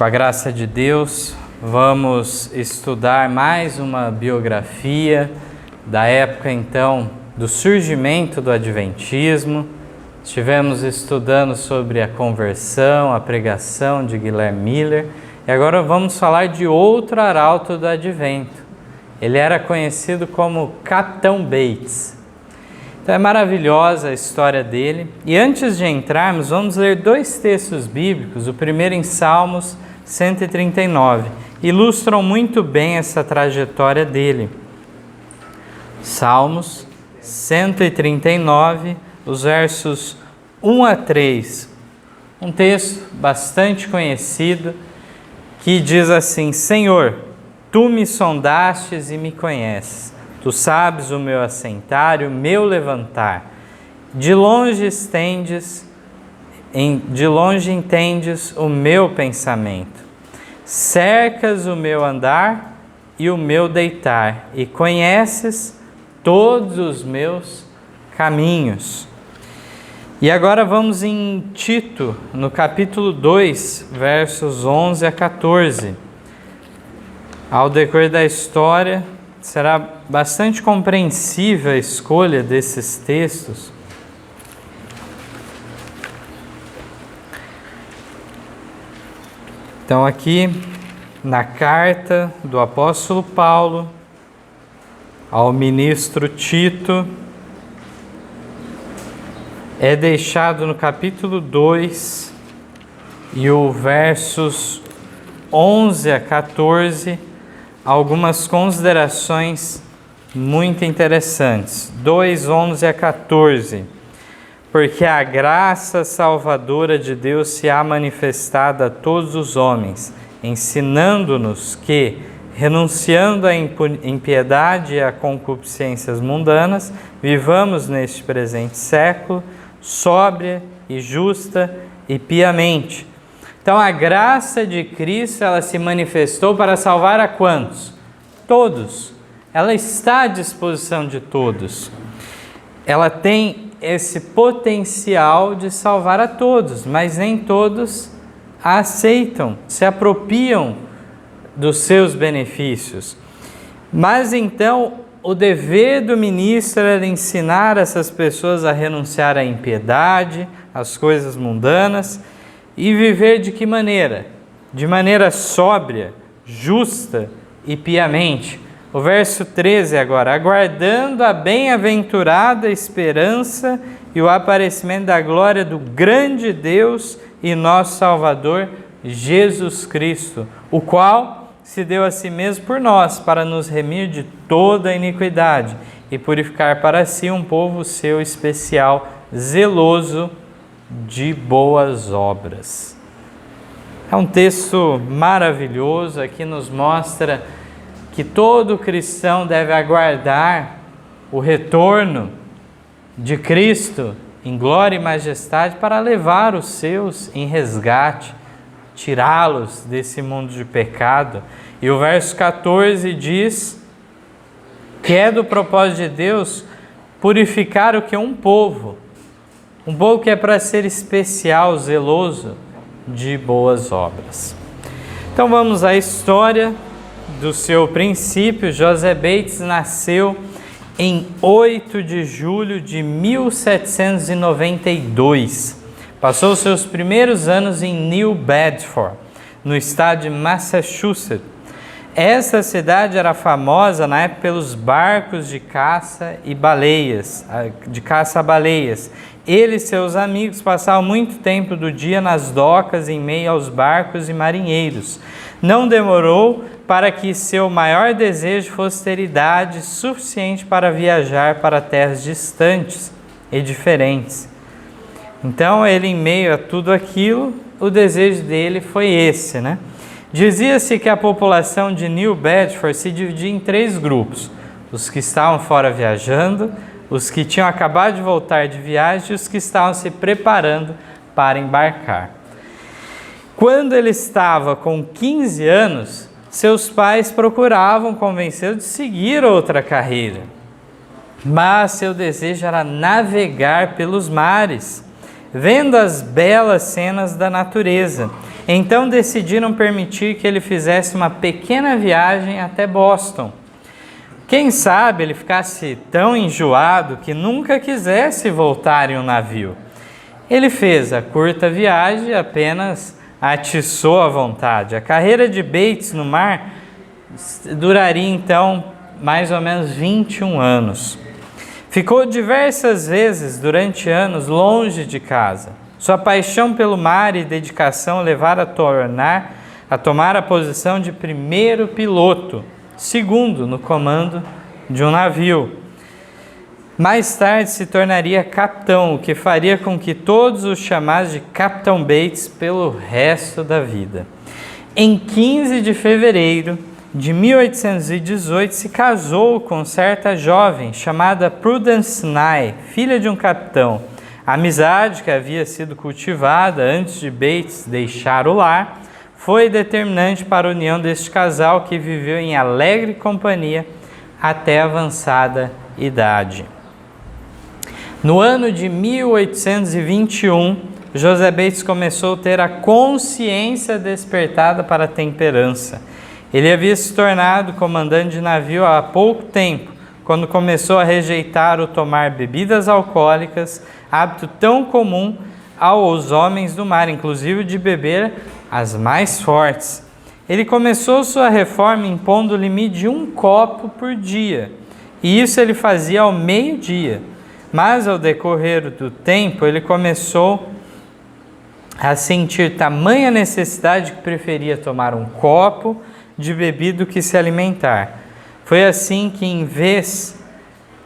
Com a graça de Deus, vamos estudar mais uma biografia da época, então, do surgimento do Adventismo. Estivemos estudando sobre a conversão, a pregação de Guilherme Miller, e agora vamos falar de outro arauto do Advento. Ele era conhecido como Capitão Bates. Então é maravilhosa a história dele. E antes de entrarmos, vamos ler dois textos bíblicos. O primeiro em Salmos 139. Ilustram muito bem essa trajetória dele. Salmos 139, os versos 1 a 3. Um texto bastante conhecido que diz assim: Senhor, Tu me sondastes e me conheces. Tu sabes o meu assentar e o meu levantar. De longe entendes o meu pensamento. Cercas o meu andar e o meu deitar, e conheces todos os meus caminhos. E agora vamos em Tito, no capítulo 2, versos 11 a 14. Ao decorrer da história, será bastante compreensível a escolha desses textos. Então, aqui na carta do apóstolo Paulo ao ministro Tito, é deixado no capítulo 2 e o versos 11 a 14, algumas considerações muito interessantes. 2, 11 a 14. Porque a graça salvadora de Deus se há manifestado a todos os homens, ensinando-nos que, renunciando à impiedade e a concupiscências mundanas, vivamos neste presente século, sóbria e justa e piamente. Então a graça de Cristo, ela se manifestou para salvar a quantos? Todos. Ela está à disposição de todos. Ela tem esse potencial de salvar a todos, mas nem todos a aceitam, se apropriam dos seus benefícios. Mas então, o dever do ministro era ensinar essas pessoas a renunciar à impiedade, às coisas mundanas, e viver de que maneira? De maneira sóbria, justa e piamente. O verso 13 agora: aguardando a bem-aventurada esperança e o aparecimento da glória do grande Deus e nosso Salvador, Jesus Cristo, o qual se deu a si mesmo por nós, para nos remir de toda a iniquidade e purificar para si um povo seu especial, zeloso de boas obras. É um texto maravilhoso, aqui nos mostra que todo cristão deve aguardar o retorno de Cristo em glória e majestade para levar os seus em resgate, tirá-los desse mundo de pecado. E o verso 14 diz que é do propósito de Deus purificar o que? Um povo que é para ser especial, zeloso de boas obras. Então vamos à história do seu princípio. José Bates nasceu em 8 de julho de 1792. Passou seus primeiros anos em New Bedford, no estado de Massachusetts. Essa cidade era famosa na época pelos barcos de caça a baleias. Ele e seus amigos passavam muito tempo do dia nas docas em meio aos barcos e marinheiros. Não demorou para que seu maior desejo fosse ter idade suficiente para viajar para terras distantes e diferentes. Então, ele, em meio a tudo aquilo, o desejo dele foi esse, né? Dizia-se que a população de New Bedford se dividia em 3 grupos: os que estavam fora viajando, os que tinham acabado de voltar de viagem e os que estavam se preparando para embarcar. Quando ele estava com 15 anos, seus pais procuravam convencê-lo de seguir outra carreira. Mas seu desejo era navegar pelos mares, vendo as belas cenas da natureza. Então decidiram permitir que ele fizesse uma pequena viagem até Boston. Quem sabe ele ficasse tão enjoado que nunca quisesse voltar em um navio. Ele fez a curta viagem e apenas atiçou a vontade. A carreira de Bates no mar duraria então mais ou menos 21 anos. Ficou diversas vezes durante anos longe de casa. Sua paixão pelo mar e dedicação levaram a tomar a posição de primeiro piloto, segundo no comando de um navio. Mais tarde se tornaria capitão, o que faria com que todos o chamassem de Capitão Bates pelo resto da vida. Em 15 de fevereiro de 1818 se casou com certa jovem chamada Prudence Nye, filha de um capitão. A amizade que havia sido cultivada antes de Bates deixar o lar foi determinante para a união deste casal, que viveu em alegre companhia até avançada idade. No ano de 1821, José Bates começou a ter a consciência despertada para a temperança. Ele havia se tornado comandante de navio há pouco tempo, quando começou a rejeitar o tomar bebidas alcoólicas, hábito tão comum aos homens do mar, inclusive de beber as mais fortes. Ele começou sua reforma impondo o limite de 1 copo por dia, e isso ele fazia ao meio-dia. Mas ao decorrer do tempo, ele começou a sentir tamanha necessidade que preferia tomar 1 copo de bebida do que se alimentar. Foi assim que, em vez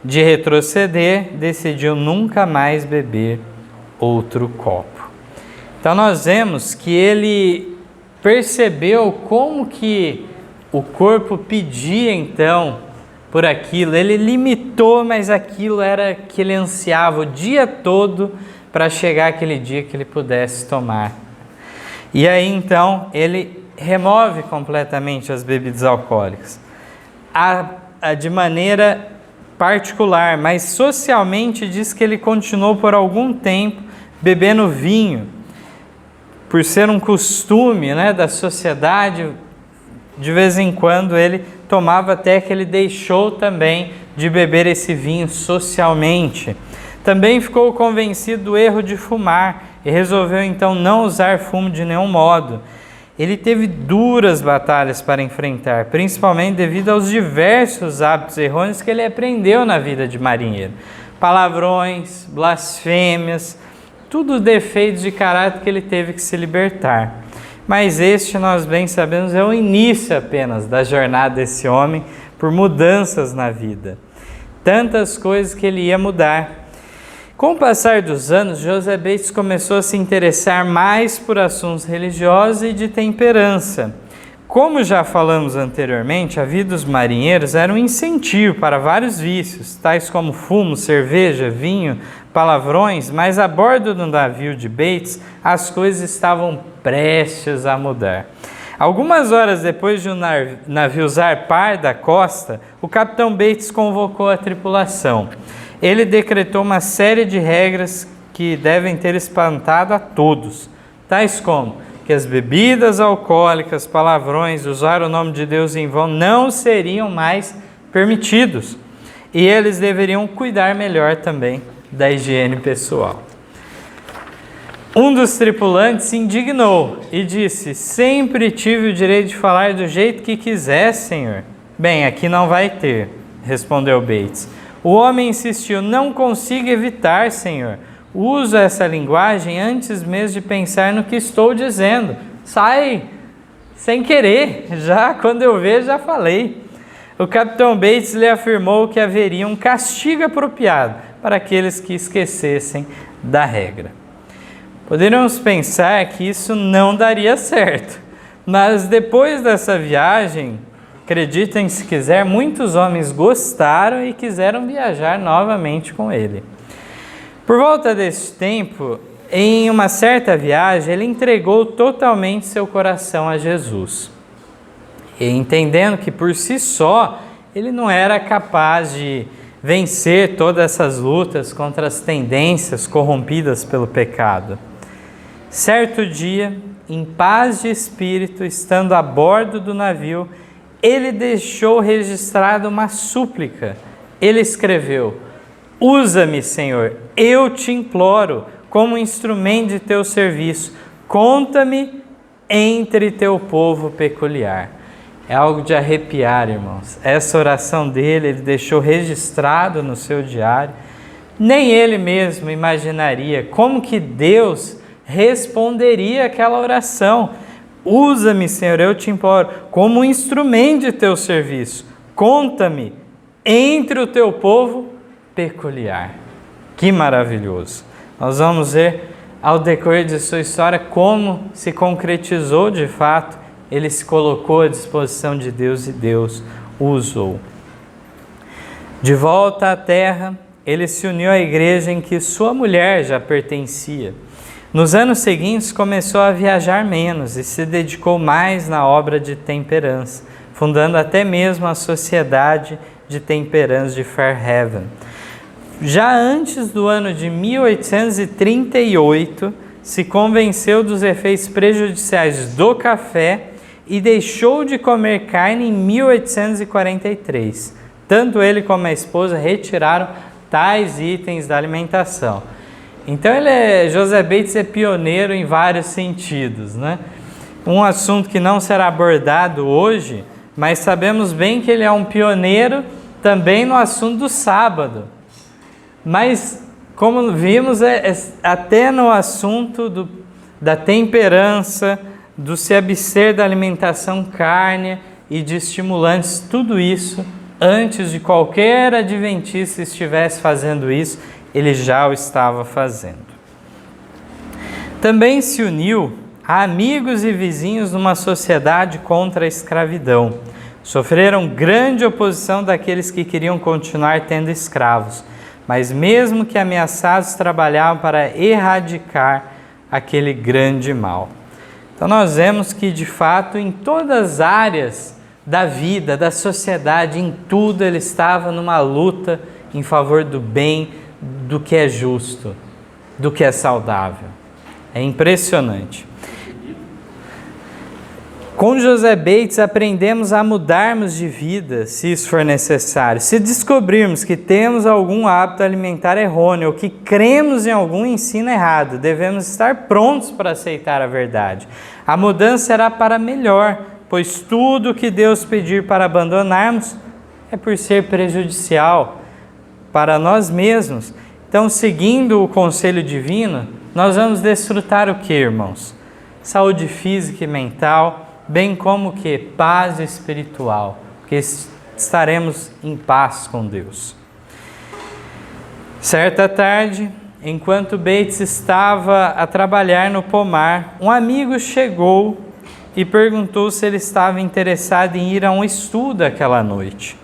de retroceder, decidiu nunca mais beber outro copo. Então nós vemos que ele percebeu como que o corpo pedia então por aquilo. Ele limitou, mas aquilo era que ele ansiava o dia todo para chegar aquele dia que ele pudesse tomar. E aí então ele remove completamente as bebidas alcoólicas. De maneira particular, mas socialmente diz que ele continuou por algum tempo bebendo vinho, por ser um costume, da sociedade. De vez em quando ele tomava, até que ele deixou também de beber esse vinho socialmente. Também ficou convencido do erro de fumar e resolveu então não usar fumo de nenhum modo. Ele teve duras batalhas para enfrentar, principalmente devido aos diversos hábitos errôneos que ele aprendeu na vida de marinheiro. Palavrões, blasfêmias, tudo defeitos de caráter que ele teve que se libertar. Mas este, nós bem sabemos, é o início apenas da jornada desse homem por mudanças na vida. Tantas coisas que ele ia mudar. Com o passar dos anos, José Bates começou a se interessar mais por assuntos religiosos e de temperança. Como já falamos anteriormente, a vida dos marinheiros era um incentivo para vários vícios, tais como fumo, cerveja, vinho, palavrões, mas a bordo do navio de Bates, as coisas estavam prestes a mudar. Algumas horas depois de o navio zarpar da costa, o capitão Bates convocou a tripulação. Ele decretou uma série de regras que devem ter espantado a todos, tais como que as bebidas alcoólicas, palavrões, usar o nome de Deus em vão não seriam mais permitidos. E eles deveriam cuidar melhor também da higiene pessoal. Um dos tripulantes se indignou e disse: "Sempre tive o direito de falar do jeito que quiser, senhor." "Bem, aqui não vai ter", respondeu Bates. O homem insistiu: "Não consigo evitar, senhor. Uso essa linguagem antes mesmo de pensar no que estou dizendo. Sai sem querer, já quando eu ver, já falei." O capitão Bates lhe afirmou que haveria um castigo apropriado para aqueles que esquecessem da regra. Poderíamos pensar que isso não daria certo, mas depois dessa viagem, acreditem se quiser, muitos homens gostaram e quiseram viajar novamente com ele. Por volta desse tempo, em uma certa viagem, ele entregou totalmente seu coração a Jesus. E entendendo que por si só, ele não era capaz de vencer todas essas lutas contra as tendências corrompidas pelo pecado. Certo dia, em paz de espírito, estando a bordo do navio, ele deixou registrada uma súplica. Ele escreveu: usa-me, Senhor, eu te imploro, como instrumento de teu serviço. Conta-me entre teu povo peculiar. É algo de arrepiar, irmãos. Essa oração dele, ele deixou registrado no seu diário. Nem ele mesmo imaginaria como que Deus responderia aquela oração. Usa-me, Senhor, eu te imploro, como instrumento de teu serviço. Conta-me entre o teu povo peculiar. Que maravilhoso! Nós vamos ver ao decorrer de sua história como se concretizou de fato. Ele se colocou à disposição de Deus e Deus o usou. De volta à terra, ele se uniu à igreja em que sua mulher já pertencia. Nos anos seguintes começou a viajar menos e se dedicou mais na obra de temperança, fundando até mesmo a Sociedade de Temperança de Fairhaven. Já antes do ano de 1838, se convenceu dos efeitos prejudiciais do café e deixou de comer carne em 1843. Tanto ele como a esposa retiraram tais itens da alimentação. Então José Bates é pioneiro em vários sentidos, né? Um assunto que não será abordado hoje, mas sabemos bem que ele é um pioneiro também no assunto do sábado. Mas, como vimos, até no assunto da temperança, do se abster da alimentação carne e de estimulantes, tudo isso, antes de qualquer adventista estivesse fazendo isso, ele já o estava fazendo. Também se uniu a amigos e vizinhos numa sociedade contra a escravidão. Sofreram grande oposição daqueles que queriam continuar tendo escravos, mas mesmo que ameaçados, trabalhavam para erradicar aquele grande mal. Então nós vemos que, de fato, em todas as áreas da vida, da sociedade, em tudo ele estava numa luta em favor do bem, do que é justo, do que é saudável. É impressionante. Com José Bates aprendemos a mudarmos de vida, se isso for necessário. Se descobrirmos que temos algum hábito alimentar errôneo ou que cremos em algum ensino errado, devemos estar prontos para aceitar a verdade. A mudança será para melhor, pois tudo que Deus pedir para abandonarmos é por ser prejudicial para nós mesmos. Então, seguindo o conselho divino, nós vamos desfrutar o que, irmãos? Saúde física e mental, bem como que paz espiritual, porque estaremos em paz com Deus. Certa tarde, enquanto Bates estava a trabalhar no pomar, um amigo chegou e perguntou se ele estava interessado em ir a um estudo aquela noite,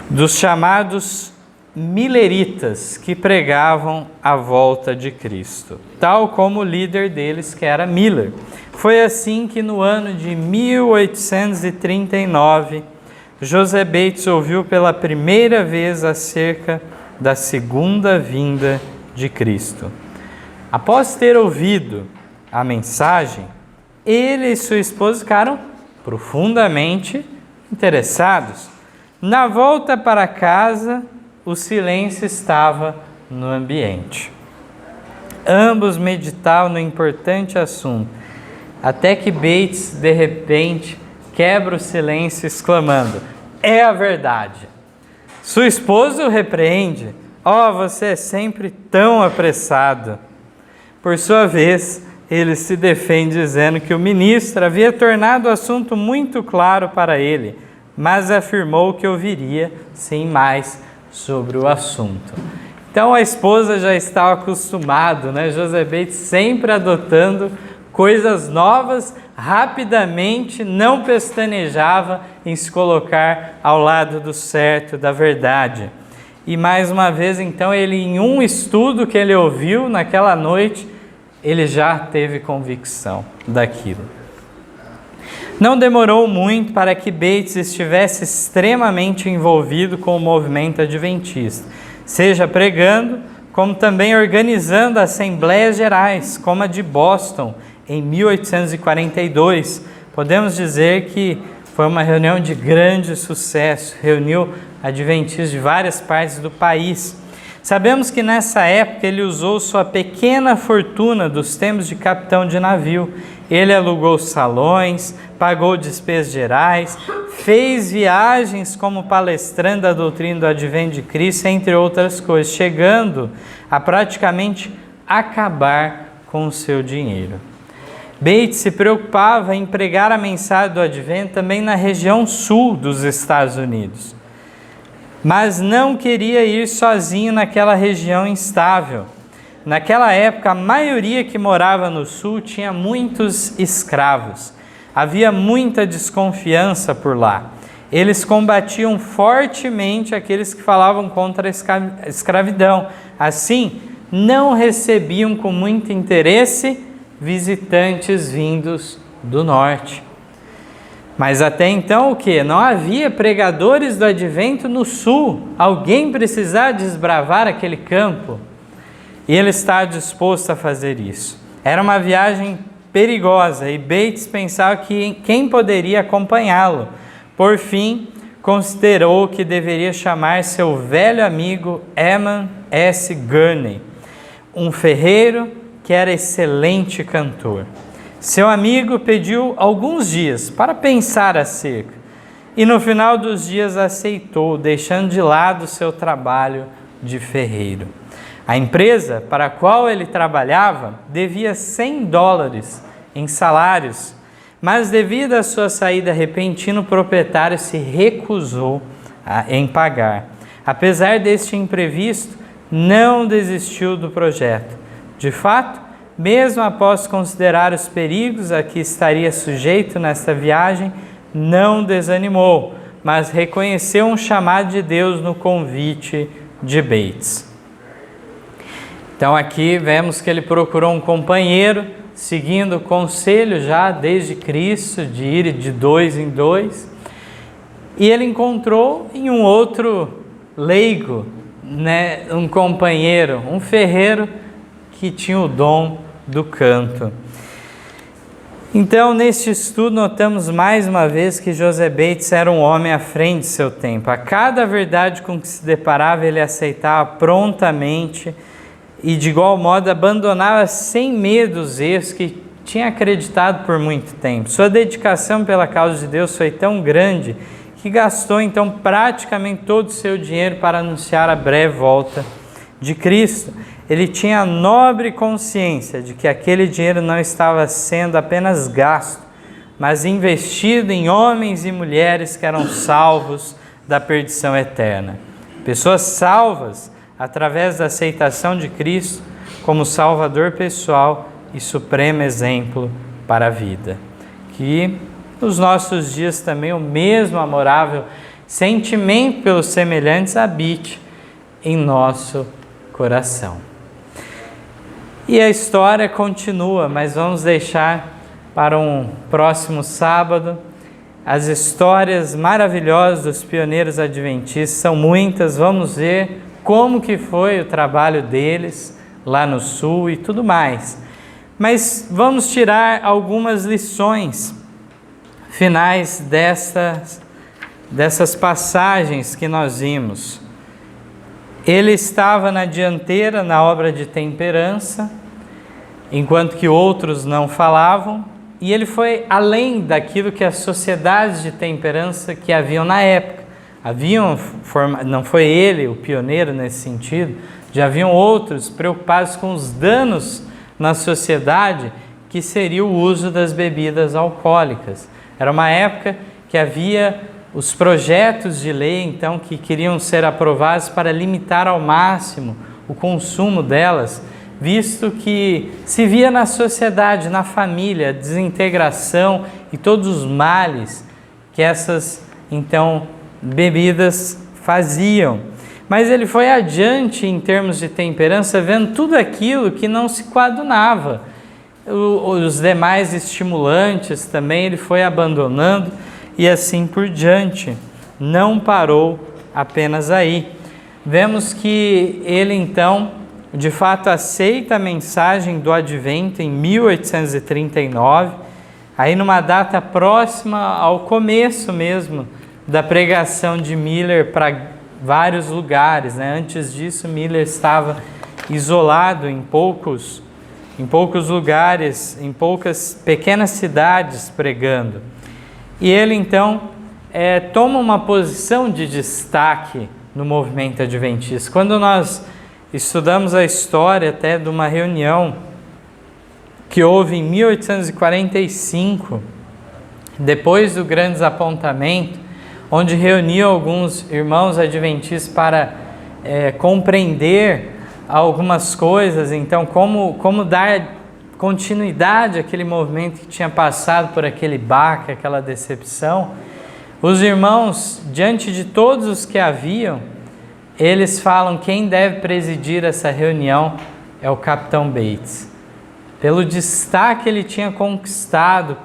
dos chamados mileritas, que pregavam a volta de Cristo, tal como o líder deles, que era Miller. Foi assim que no ano de 1839, José Bates ouviu pela primeira vez acerca da segunda vinda de Cristo. Após ter ouvido a mensagem, ele e sua esposa ficaram profundamente interessados. Na volta para casa, o silêncio estava no ambiente. Ambos meditavam no importante assunto, até que Bates, de repente, quebra o silêncio exclamando: "É a verdade." Sua esposa o repreende: "Você é sempre tão apressado." Por sua vez, ele se defende dizendo que o ministro havia tornado o assunto muito claro para ele, mas afirmou que ouviria sem mais sobre o assunto. Então a esposa já estava acostumada, né? José Bates sempre adotando coisas novas, rapidamente, não pestanejava em se colocar ao lado do certo, da verdade. E mais uma vez, então, ele, em um estudo que ele ouviu naquela noite, ele já teve convicção daquilo. Não demorou muito para que Bates estivesse extremamente envolvido com o movimento adventista, seja pregando, como também organizando assembleias gerais, como a de Boston, em 1842. Podemos dizer que foi uma reunião de grande sucesso, reuniu adventistas de várias partes do país. Sabemos que nessa época ele usou sua pequena fortuna dos tempos de capitão de navio. Ele alugou salões, pagou despesas gerais, fez viagens como palestrante da doutrina do advento de Cristo, entre outras coisas, chegando a praticamente acabar com o seu dinheiro. Bates se preocupava em pregar a mensagem do advento também na região sul dos Estados Unidos, mas não queria ir sozinho naquela região instável. Naquela época, a maioria que morava no sul tinha muitos escravos. Havia muita desconfiança por lá. Eles combatiam fortemente aqueles que falavam contra a escravidão. Assim, não recebiam com muito interesse visitantes vindos do norte. Mas até então o que? Não havia pregadores do advento no sul. Alguém precisava desbravar aquele campo. E ele está disposto a fazer isso. Era uma viagem perigosa e Bates pensava que quem poderia acompanhá-lo. Por fim, considerou que deveria chamar seu velho amigo Eman S. Gurney, um ferreiro que era excelente cantor. Seu amigo pediu alguns dias para pensar acerca e no final dos dias aceitou, deixando de lado seu trabalho de ferreiro. A empresa para a qual ele trabalhava devia $100 em salários, mas devido à sua saída repentina, o proprietário se recusou em pagar. Apesar deste imprevisto, não desistiu do projeto. De fato, mesmo após considerar os perigos a que estaria sujeito nesta viagem, não desanimou, mas reconheceu um chamado de Deus no convite de Bates. Então aqui vemos que ele procurou um companheiro, seguindo o conselho já desde Cristo, de ir de 2 em 2, e ele encontrou em um outro leigo, um companheiro, um ferreiro que tinha o dom do canto. Então, neste estudo, notamos mais uma vez que José Bates era um homem à frente de seu tempo. A cada verdade com que se deparava, ele aceitava prontamente e, de igual modo, abandonava sem medo os erros que tinha acreditado por muito tempo. Sua dedicação pela causa de Deus foi tão grande que gastou, então, praticamente todo o seu dinheiro para anunciar a breve volta de Cristo. Ele tinha a nobre consciência de que aquele dinheiro não estava sendo apenas gasto, mas investido em homens e mulheres que eram salvos da perdição eterna. Pessoas salvas através da aceitação de Cristo como Salvador pessoal e supremo exemplo para a vida. Que nos nossos dias também o mesmo amorável sentimento pelos semelhantes habite em nosso coração. E a história continua, mas vamos deixar para um próximo sábado. As histórias maravilhosas dos pioneiros adventistas são muitas, vamos ver como que foi o trabalho deles lá no sul e tudo mais. Mas vamos tirar algumas lições finais dessas passagens que nós vimos. Ele estava na dianteira na obra de temperança, enquanto que outros não falavam, e ele foi além daquilo que as sociedades de temperança que haviam na época. Não foi ele o pioneiro nesse sentido, já haviam outros preocupados com os danos na sociedade, que seria o uso das bebidas alcoólicas. Era uma época que havia os projetos de lei, então, que queriam ser aprovados para limitar ao máximo o consumo delas, visto que se via na sociedade, na família, a desintegração e todos os males que essas, então, bebidas faziam. Mas ele foi adiante em termos de temperança, vendo tudo aquilo que não se coadunava. Os demais estimulantes também ele foi abandonando, e assim por diante. Não parou apenas aí. Vemos que ele então de fato aceita a mensagem do advento em 1839, aí numa data próxima ao começo mesmo da pregação de Miller para vários lugares, né? Antes disso, Miller estava isolado em poucos lugares, em poucas pequenas cidades pregando. E ele então toma uma posição de destaque no movimento adventista. Quando nós estudamos a história até de uma reunião que houve em 1845, depois do grande desapontamento, onde reuniu alguns irmãos adventistas para compreender algumas coisas, então como dar continuidade àquele movimento que tinha passado por aquele baque, aquela decepção. Os irmãos, diante de todos os que haviam, eles falam: quem deve presidir essa reunião é o capitão Bates. Pelo destaque que ele tinha conquistado,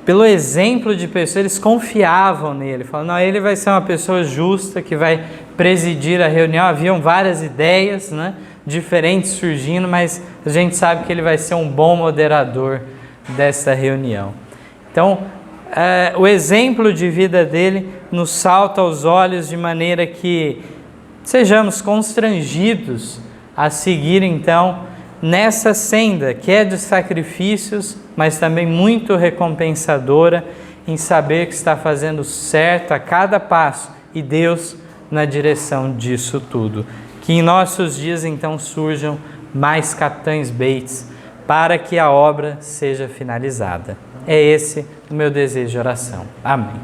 pelo exemplo de pessoa, eles confiavam nele. Falaram: não, ele vai ser uma pessoa justa que vai presidir a reunião. Haviam várias ideias, né, diferentes surgindo, mas a gente sabe que ele vai ser um bom moderador dessa reunião. Então, o exemplo de vida dele nos salta aos olhos de maneira que sejamos constrangidos a seguir então nessa senda que é de sacrifícios, mas também muito recompensadora em saber que está fazendo certo a cada passo e Deus na direção disso tudo. Que em nossos dias então surjam mais capitães Bates para que a obra seja finalizada. É esse o meu desejo de oração. Amém.